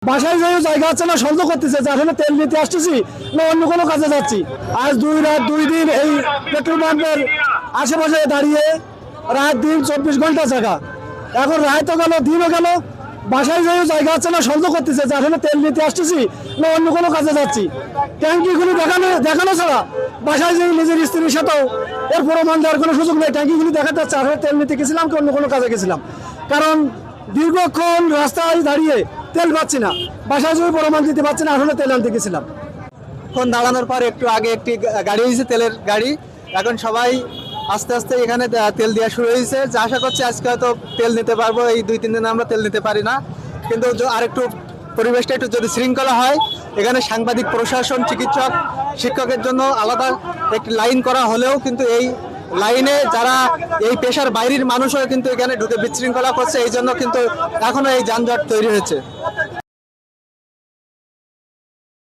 বাসায় যাই জায়গা আছে না, সন্দেহ করতেছে যে আসলে তেল নিতে আসতেছি না অন্য কোনো কাজে যাচ্ছি। আজ 2 রাত 2 দিন এই পেট্রোল পাম্পের আশেপাশে দাঁড়িয়ে রাত দিন 24 ঘন্টা জায়গা। এখন রাতও গেল দিনও গেল, বাসায় যাই জায়গা আছে না, সন্দেহ করতেছে যে আসলে তেল নিতে আসতেছি না অন্য কোনো কাজে যাচ্ছি। ট্যাঙ্কিগুলি দেখানো ছাড়া বাসায় যাই নিজের স্ত্রীর সাথেও এর প্রমাণ দেওয়ার কোনো সুযোগ নেই। ট্যাঙ্কিগুলি দেখাতে যাচ্ছে আসলে তেল নিতে গেছিলাম কি অন্য কোনো কাজে গেছিলাম, কারণ দীর্ঘক্ষণ রাস্তায় দাঁড়িয়ে তেল পাচ্ছি না, বাসায় যাই প্রমাণ দিতে পারছি না আসলে তেল আনতে গেছিলাম। এখন দাঁড়ানোর পর একটু আগে একটি গাড়ি হয়েছে, তেলের গাড়ি। এখন সবাই আস্তে আস্তে এখানে তেল দেওয়া শুরু হয়েছে। যে আশা করছি আজকে হয়তো তেল নিতে পারবো। এই 2-3 দিনে আমরা তেল নিতে পারি না, কিন্তু আরেকটু পরিবেশটা একটু যদি শৃঙ্খলা হয়, এখানে সাংবাদিক, প্রশাসন, চিকিৎসক, শিক্ষকের জন্য আলাদা একটি লাইন করা হলেও কিন্তু এই লাইনে যারা এই পেশার বাইরের মানুষও কিন্তু এখানে ঢুকে বিশৃঙ্খলা করছে, এই জন্য কিন্তু এখনো এই যানজট তৈরি হয়েছে।